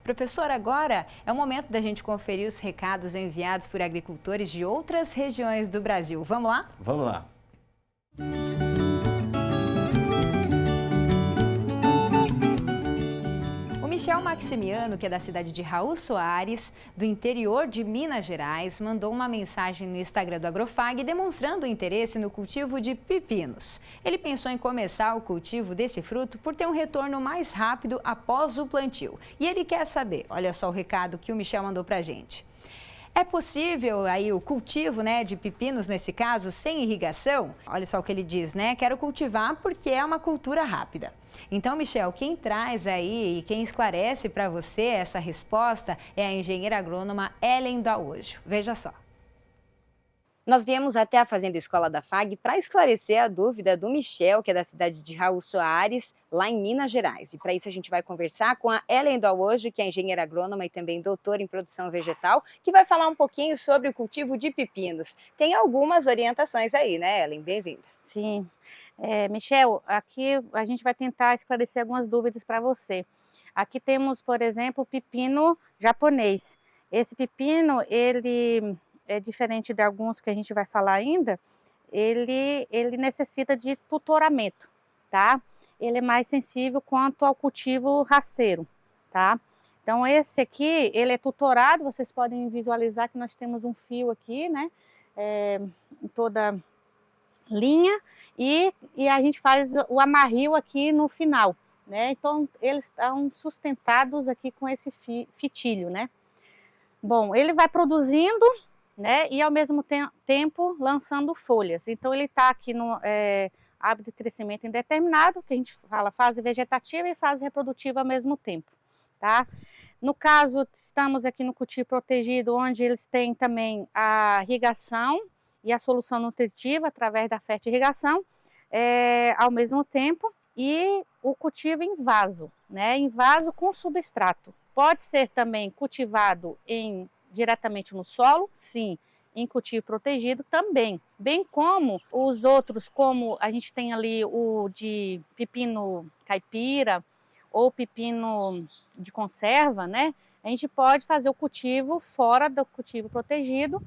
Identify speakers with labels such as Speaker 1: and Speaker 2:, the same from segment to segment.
Speaker 1: Professor, agora é o momento da gente conferir os recados enviados por agricultores de outras regiões do Brasil. Vamos lá?
Speaker 2: Vamos lá.
Speaker 1: O Michel Maximiano, que é da cidade de Raul Soares, do interior de Minas Gerais, mandou uma mensagem no Instagram do Agrofag demonstrando interesse no cultivo de pepinos. Ele pensou em começar o cultivo desse fruto por ter um retorno mais rápido após o plantio. E ele quer saber, olha só o recado que o Michel mandou pra gente. É possível aí o cultivo, de pepinos nesse caso sem irrigação? Olha só o que ele diz, Quero cultivar porque é uma cultura rápida. Então, Michel, quem traz aí e quem esclarece para você essa resposta é a engenheira agrônoma Ellen Daojo. Veja só. Nós viemos até a Fazenda Escola da FAG para esclarecer a dúvida do Michel, que é da cidade de Raul Soares, lá em Minas Gerais. E para isso a gente vai conversar com a Ellen Daojo, que é engenheira agrônoma e também doutora em produção vegetal, que vai falar um pouquinho sobre o cultivo de pepinos. Tem algumas orientações aí, né, Ellen? Bem-vinda.
Speaker 3: Sim. Michel, aqui a gente vai tentar esclarecer algumas dúvidas para você. Aqui temos, por exemplo, o pepino japonês. Esse pepino, ele é diferente de alguns que a gente vai falar ainda, ele necessita de tutoramento, tá? Ele é mais sensível quanto ao cultivo rasteiro, tá? Então esse aqui, ele é tutorado, vocês podem visualizar que nós temos um fio aqui, né? Em toda linha e a gente faz o amarrio aqui no final, né? Então eles estão sustentados aqui com esse fitilho, né? Bom, ele vai produzindo, né? E ao mesmo tempo lançando folhas. Então ele está aqui no hábito de crescimento indeterminado, que a gente fala fase vegetativa e fase reprodutiva ao mesmo tempo, tá? No caso, estamos aqui no cultivo protegido, onde eles têm também a irrigação e a solução nutritiva através da fertirrigação, ao mesmo tempo, e o cultivo em vaso, né? Em vaso com substrato. Pode ser também cultivado diretamente no solo, sim, em cultivo protegido também, bem como os outros, como a gente tem ali o de pepino caipira ou pepino de conserva, né? A gente pode fazer o cultivo fora do cultivo protegido,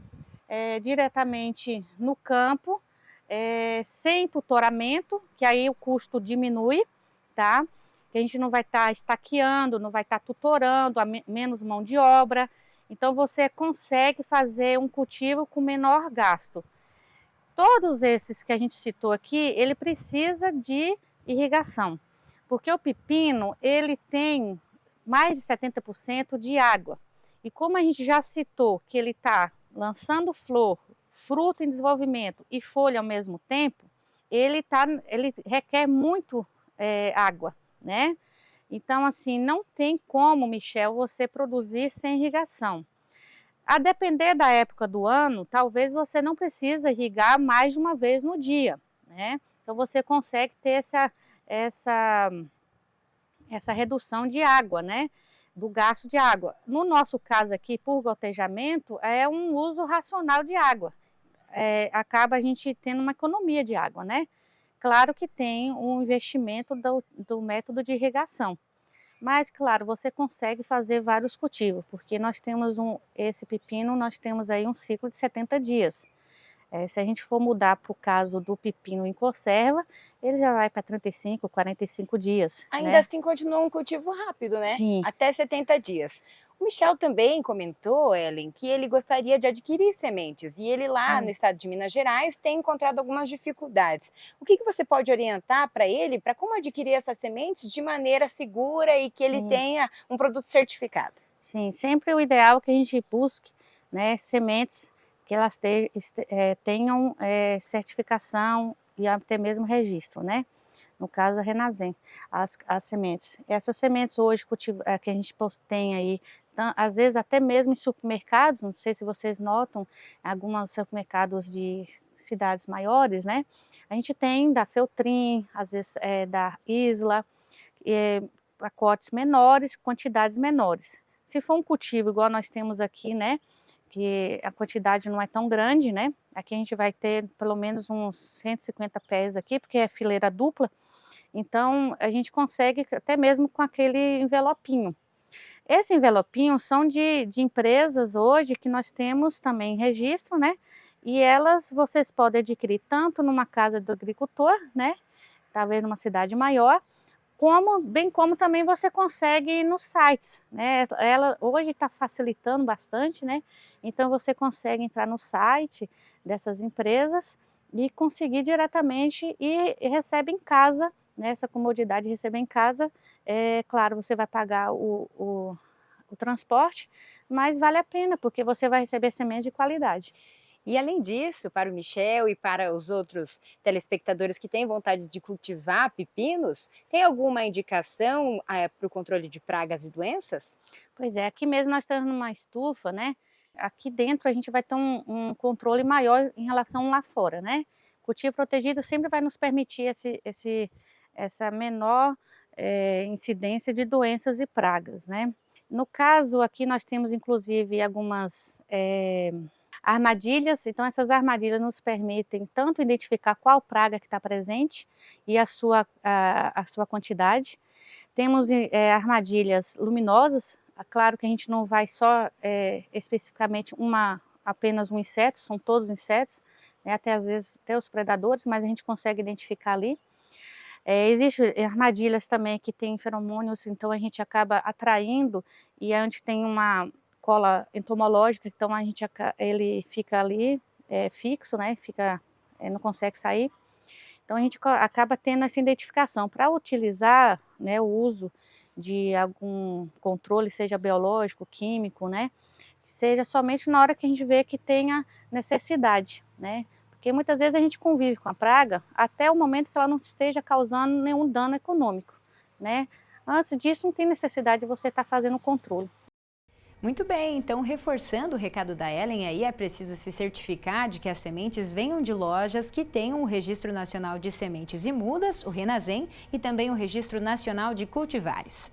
Speaker 3: diretamente no campo, sem tutoramento, que aí o custo diminui, tá? Que a gente não vai estar estaqueando, não vai estar tutorando, menos mão de obra. Então você consegue fazer um cultivo com menor gasto. Todos esses que a gente citou aqui, ele precisa de irrigação, porque o pepino, ele tem mais de 70% de água. E como a gente já citou que ele está lançando flor, fruto em desenvolvimento e folha ao mesmo tempo, ele requer muito água, né? Então, assim, não tem como, Michel, você produzir sem irrigação. A depender da época do ano, talvez você não precise irrigar mais de uma vez no dia, né? Então, você consegue ter essa redução de água, né? Do gasto de água. No nosso caso aqui, por gotejamento, é um uso racional de água. Acaba a gente tendo uma economia de água, né? Claro que tem um investimento do método de irrigação. Mas, claro, você consegue fazer vários cultivos, porque nós temos esse pepino, nós temos aí um ciclo de 70 dias. Se a gente for mudar para o caso do pepino em conserva, ele já vai para 35, 45 dias.
Speaker 1: Ainda assim continua um cultivo rápido, né?
Speaker 3: Sim.
Speaker 1: Até 70 dias. O Michel também comentou, Ellen, que ele gostaria de adquirir sementes e ele lá no estado de Minas Gerais tem encontrado algumas dificuldades. O que você pode orientar para ele para como adquirir essas sementes de maneira segura e que ele tenha um produto certificado?
Speaker 3: Sim, sempre o ideal é que a gente busque, né, sementes que elas tenham certificação e até mesmo registro, né? No caso da Renasem, as sementes. Essas sementes hoje que a gente tem aí, às vezes até mesmo em supermercados, não sei se vocês notam, alguns supermercados de cidades maiores, né? A gente tem da Feltrin, às vezes da Isla, pacotes menores, quantidades menores. Se for um cultivo igual nós temos aqui, né? Que a quantidade não é tão grande, né? Aqui a gente vai ter pelo menos uns 150 pés aqui, porque é fileira dupla. Então, a gente consegue até mesmo com aquele envelopinho. Esse envelopinho são de empresas hoje que nós temos também registro, né? E elas vocês podem adquirir tanto numa casa do agricultor, né? Talvez numa cidade maior, bem como também você consegue nos sites, né? Ela hoje está facilitando bastante, né? Então você consegue entrar no site dessas empresas e conseguir diretamente e recebe em casa, né? Essa comodidade de receber em casa. Claro, você vai pagar o transporte, mas vale a pena, porque você vai receber semente de qualidade.
Speaker 1: E além disso, para o Michel e para os outros telespectadores que têm vontade de cultivar pepinos, tem alguma indicação para o controle de pragas e doenças?
Speaker 3: Pois é, aqui mesmo nós estamos numa estufa, né? Aqui dentro a gente vai ter um controle maior em relação lá fora, né? Cultivo protegido sempre vai nos permitir essa menor incidência de doenças e pragas, né? No caso aqui nós temos inclusive algumas armadilhas, então essas armadilhas nos permitem tanto identificar qual praga que está presente e a sua quantidade. Temos armadilhas luminosas, claro que a gente não vai só especificamente apenas um inseto, são todos insetos, né, até às vezes até os predadores, mas a gente consegue identificar ali. Existem armadilhas também que têm feromônios, então a gente acaba atraindo, e é onde tem uma cola entomológica, então ele fica ali fixo, né? Não consegue sair. Então a gente acaba tendo essa identificação. Para utilizar, né, o uso de algum controle, seja biológico, químico, né? Seja somente na hora que a gente vê que tenha necessidade, né? Porque muitas vezes a gente convive com a praga até o momento que ela não esteja causando nenhum dano econômico, né? Antes disso não tem necessidade de você estar fazendo o controle.
Speaker 1: Muito bem, então reforçando o recado da Ellen aí, é preciso se certificar de que as sementes venham de lojas que tenham o Registro Nacional de Sementes e Mudas, o RENASEM, e também o Registro Nacional de Cultivares.